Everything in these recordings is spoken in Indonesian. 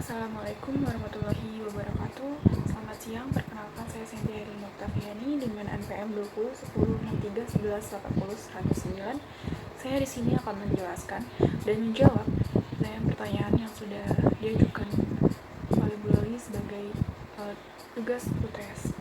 Assalamualaikum warahmatullahi wabarakatuh. Selamat siang, perkenalkan saya Cynthia Herlina Oktaviani dengan NPM 20 10 63 11 80 109. Saya di sini akan menjelaskan dan menjawab pertanyaan yang sudah diajukan oleh Bu Loli sebagai tugas UTS.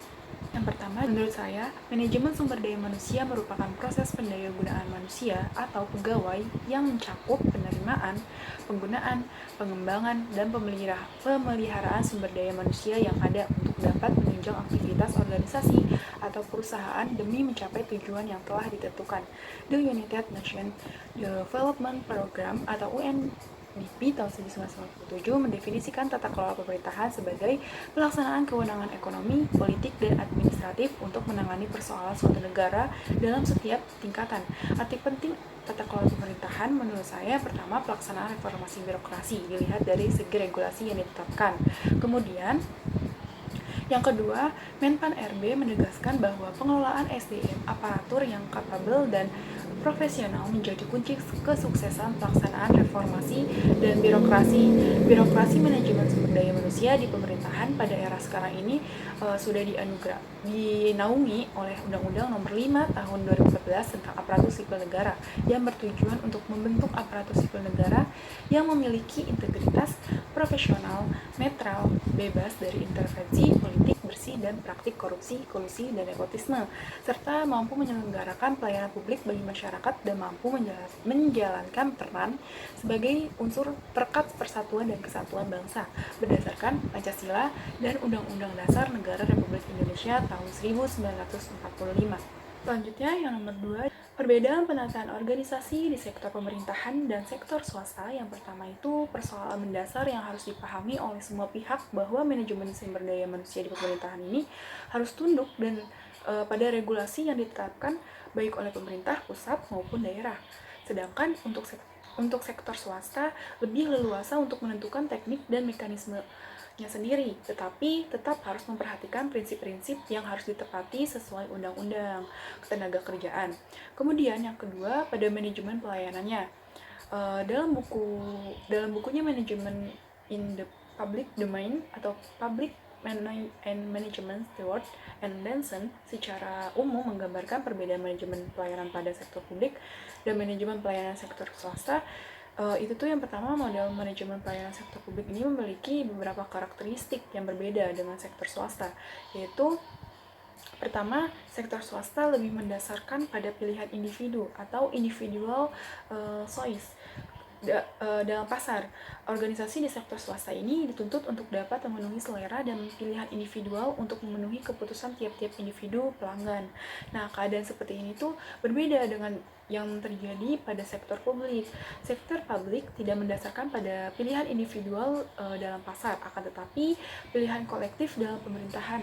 Yang pertama, menurut saya, manajemen sumber daya manusia merupakan proses pendayagunaan manusia atau pegawai yang mencakup penerimaan, penggunaan, pengembangan, dan pemeliharaan sumber daya manusia yang ada untuk dapat menunjang aktivitas organisasi atau perusahaan demi mencapai tujuan yang telah ditentukan. The United Nations Development Program atau UNDP tahun 1997 mendefinisikan tata kelola pemerintahan sebagai pelaksanaan kewenangan ekonomi, politik, dan administratif untuk menangani persoalan suatu negara dalam setiap tingkatan. Arti penting tata kelola pemerintahan menurut saya pertama pelaksanaan reformasi birokrasi dilihat dari segi regulasi yang ditetapkan. Kemudian yang kedua, Menpan RB menegaskan bahwa pengelolaan SDM aparatur yang kapabel dan profesional menjadi kunci kesuksesan pelaksanaan reformasi dan birokrasi. Birokrasi manajemen sumber daya manusia di pemerintahan pada era sekarang ini sudah dinaungi oleh Undang-Undang Nomor 5 Tahun 2014 tentang aparatur sipil negara yang bertujuan untuk membentuk aparatur sipil negara yang memiliki integritas, profesional, netral, bebas dari intervensi politik, bersih dan praktik korupsi, kolusi, dan nepotisme, serta mampu menyelenggarakan pelayanan publik bagi masyarakat dan mampu menjalankan peran sebagai unsur perekat persatuan dan kesatuan bangsa berdasarkan Pancasila dan Undang-Undang Dasar Negara Republik Indonesia tahun 1945. Selanjutnya yang nomor 2, perbedaan penataan organisasi di sektor pemerintahan dan sektor swasta. Yang pertama itu persoalan mendasar yang harus dipahami oleh semua pihak bahwa manajemen sumber daya manusia di pemerintahan ini harus tunduk dan pada regulasi yang ditetapkan baik oleh pemerintah pusat maupun daerah. Sedangkan untuk sektor swasta lebih leluasa untuk menentukan teknik dan mekanismenya sendiri, tetapi tetap harus memperhatikan prinsip-prinsip yang harus ditepati sesuai undang-undang ketenaga kerjaan. Kemudian yang kedua, pada manajemen pelayanannya. Dalam bukunya Manajemen in the Public Domain atau Public and Management Stewart and Benson secara umum menggambarkan perbedaan manajemen pelayanan pada sektor publik dan manajemen pelayanan sektor swasta. Itu tuh yang pertama, model manajemen pelayanan sektor publik ini memiliki beberapa karakteristik yang berbeda dengan sektor swasta, yaitu pertama, sektor swasta lebih mendasarkan pada pilihan individu atau individual choice dalam pasar. Organisasi di sektor swasta ini dituntut untuk dapat memenuhi selera dan pilihan individual untuk memenuhi keputusan tiap-tiap individu pelanggan. Nah, keadaan seperti ini tuh berbeda dengan yang terjadi pada sektor publik. Sektor publik tidak mendasarkan pada pilihan individual dalam pasar, akan tetapi pilihan kolektif dalam pemerintahan.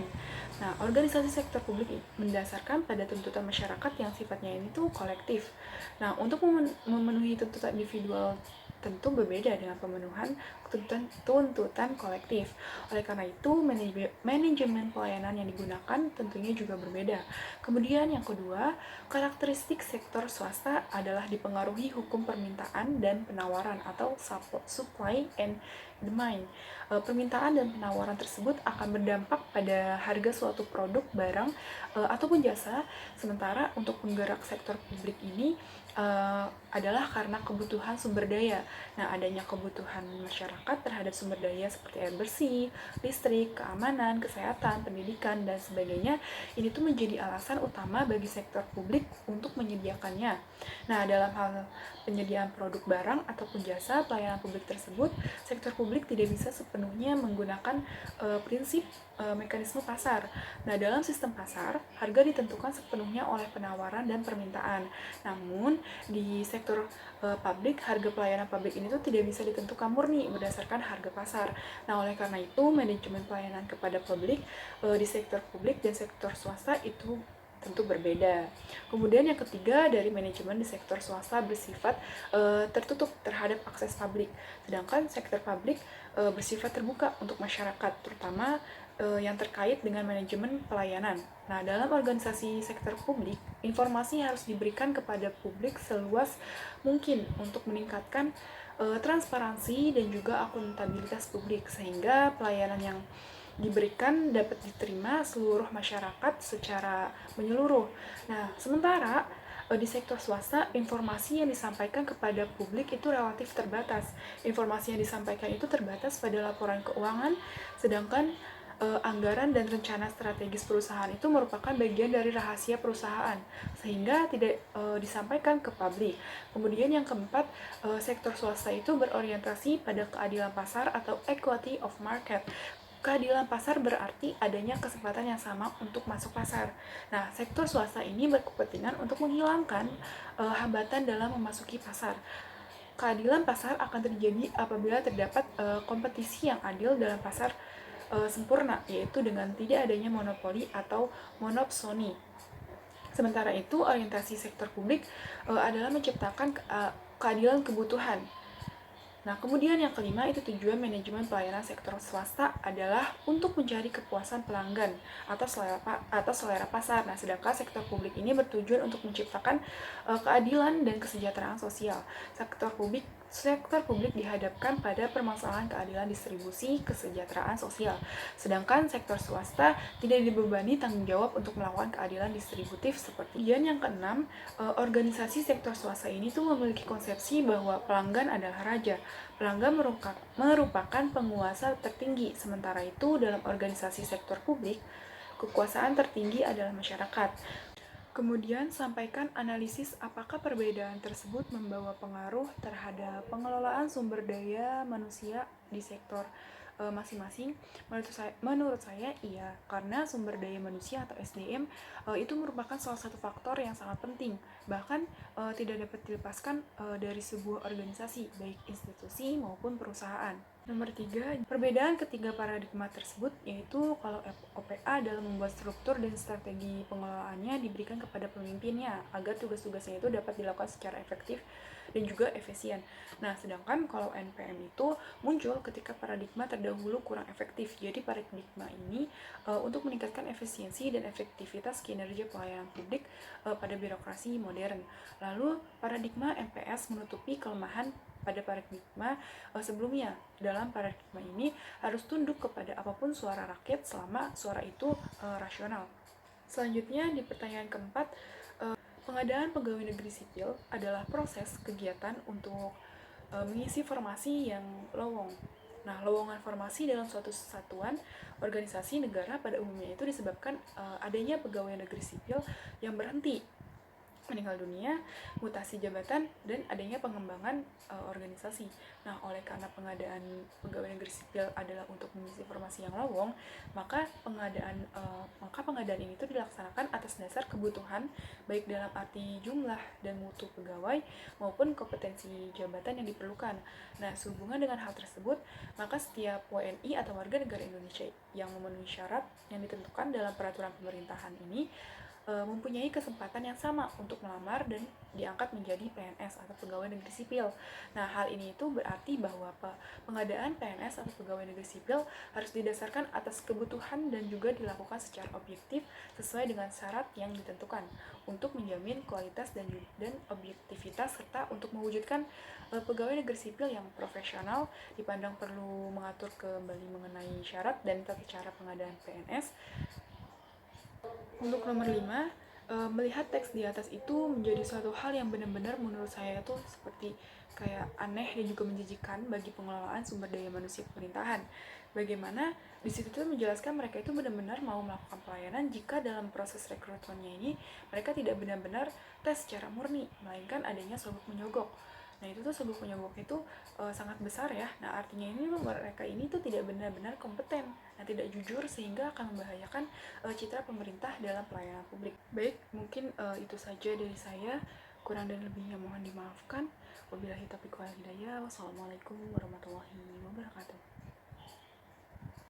Nah, organisasi sektor publik mendasarkan pada tuntutan masyarakat yang sifatnya ini tuh kolektif. Nah, untuk memenuhi tuntutan individual tentu berbeda dengan pemenuhan tuntutan kolektif. Oleh karena itu, manajemen pelayanan yang digunakan tentunya juga berbeda. Kemudian yang kedua, karakteristik sektor swasta adalah dipengaruhi hukum permintaan dan penawaran atau supply and demand. Permintaan dan penawaran tersebut akan berdampak pada harga suatu produk, barang, ataupun jasa. Sementara untuk penggerak sektor publik ini adalah karena kebutuhan sumber daya. Nah, adanya kebutuhan masyarakat terhadap sumber daya seperti air bersih, listrik, keamanan, kesehatan, pendidikan, dan sebagainya, ini tuh menjadi alasan utama bagi sektor publik untuk menyediakannya. Nah, dalam hal penyediaan produk barang ataupun jasa pelayanan publik tersebut, sektor publik tidak bisa sepenuhnya menggunakan prinsip mekanisme pasar. Nah, dalam sistem pasar, harga ditentukan sepenuhnya oleh penawaran dan permintaan. Namun, di sektor publik, harga pelayanan publik ini tuh tidak bisa ditentukan murni berdasarkan harga pasar. Nah, oleh karena itu, manajemen pelayanan kepada publik di sektor publik dan sektor swasta itu tentu berbeda. Kemudian yang ketiga, dari manajemen di sektor swasta bersifat tertutup terhadap akses publik, sedangkan sektor publik bersifat terbuka untuk masyarakat, terutama yang terkait dengan manajemen pelayanan. Nah, dalam organisasi sektor publik, informasi harus diberikan kepada publik seluas mungkin untuk meningkatkan transparansi dan juga akuntabilitas publik, sehingga pelayanan yang diberikan dapat diterima seluruh masyarakat secara menyeluruh. Nah, sementara di sektor swasta, informasi yang disampaikan kepada publik itu relatif terbatas. Informasi yang disampaikan itu terbatas pada laporan keuangan, sedangkan anggaran dan rencana strategis perusahaan itu merupakan bagian dari rahasia perusahaan, sehingga tidak disampaikan ke publik. Kemudian yang keempat, sektor swasta itu berorientasi pada keadilan pasar atau equity of market. Keadilan pasar berarti adanya kesempatan yang sama untuk masuk pasar. Nah, sektor swasta ini berkepentingan untuk menghilangkan hambatan dalam memasuki pasar. Keadilan pasar akan terjadi apabila terdapat kompetisi yang adil dalam pasar sempurna, yaitu dengan tidak adanya monopoli atau monopsoni. Sementara itu, orientasi sektor publik adalah menciptakan keadilan kebutuhan. Nah, kemudian yang kelima itu tujuan manajemen pelayanan sektor swasta adalah untuk mencari kepuasan pelanggan atau selera pasar. Nah, sedangkan sektor publik ini bertujuan untuk menciptakan keadilan dan kesejahteraan sosial. Sektor publik dihadapkan pada permasalahan keadilan distribusi kesejahteraan sosial. Sedangkan sektor swasta tidak dibebani tanggung jawab untuk melakukan keadilan distributif seperti. Kemudian yang keenam, organisasi sektor swasta ini tuh memiliki konsepsi bahwa pelanggan adalah raja. Pelanggan merupakan penguasa tertinggi, sementara itu dalam organisasi sektor publik, kekuasaan tertinggi adalah masyarakat. Kemudian sampaikan analisis apakah perbedaan tersebut membawa pengaruh terhadap pengelolaan sumber daya manusia di sektor masing-masing. Menurut saya iya, karena sumber daya manusia atau SDM itu merupakan salah satu faktor yang sangat penting, bahkan tidak dapat dilepaskan dari sebuah organisasi, baik institusi maupun perusahaan. Nomor 3, perbedaan ketiga paradigma tersebut yaitu kalau OPA dalam membuat struktur dan strategi pengelolaannya diberikan kepada pemimpinnya agar tugas-tugasnya itu dapat dilakukan secara efektif dan juga efisien. Nah, sedangkan kalau NPM itu muncul ketika paradigma terdahulu kurang efektif. Jadi paradigma ini untuk meningkatkan efisiensi dan efektivitas kinerja pelayanan publik pada birokrasi modern. Lalu paradigma MPS menutupi kelemahan pada paradigma sebelumnya. Dalam paradigma ini harus tunduk kepada apapun suara rakyat selama suara itu rasional. Selanjutnya di pertanyaan keempat, pengadaan pegawai negeri sipil adalah proses kegiatan untuk mengisi formasi yang lowong. Nah, lowongan formasi dalam suatu satuan organisasi negara pada umumnya itu disebabkan adanya pegawai negeri sipil yang berhenti, meninggal dunia, mutasi jabatan, dan adanya pengembangan organisasi. Nah, oleh karena pengadaan pegawai negeri sipil adalah untuk mengisi formasi yang lowong, maka pengadaan ini itu dilaksanakan atas dasar kebutuhan baik dalam arti jumlah dan mutu pegawai maupun kompetensi jabatan yang diperlukan. Nah, sehubungan dengan hal tersebut, maka setiap WNI atau warga negara Indonesia yang memenuhi syarat yang ditentukan dalam peraturan pemerintahan ini mempunyai kesempatan yang sama untuk melamar dan diangkat menjadi PNS atau pegawai negeri sipil. Nah, hal ini itu berarti bahwa pengadaan PNS atau pegawai negeri sipil harus didasarkan atas kebutuhan dan juga dilakukan secara objektif sesuai dengan syarat yang ditentukan untuk menjamin kualitas dan objektivitas serta untuk mewujudkan pegawai negeri sipil yang profesional. Dipandang perlu mengatur kembali mengenai syarat dan tata cara pengadaan PNS. Untuk nomor 5, melihat teks di atas itu menjadi suatu hal yang benar-benar menurut saya itu seperti kayak aneh dan juga menjijikan bagi pengelolaan sumber daya manusia pemerintahan. Bagaimana di situ tuh menjelaskan mereka itu benar-benar mau melakukan pelayanan jika dalam proses rekrutmennya ini mereka tidak benar-benar tes secara murni, melainkan adanya sogok menyogok. Nah, itu tuh sogok menyogok itu sangat besar ya. Nah, artinya ini mereka ini tuh tidak benar-benar kompeten, nah tidak jujur, sehingga akan membahayakan citra pemerintah dalam pelayanan publik. Baik, mungkin itu saja dari saya. Kurang dan lebihnya mohon dimaafkan. Wabillahi taufiq wal hidayah. Wassalamualaikum warahmatullahi wabarakatuh.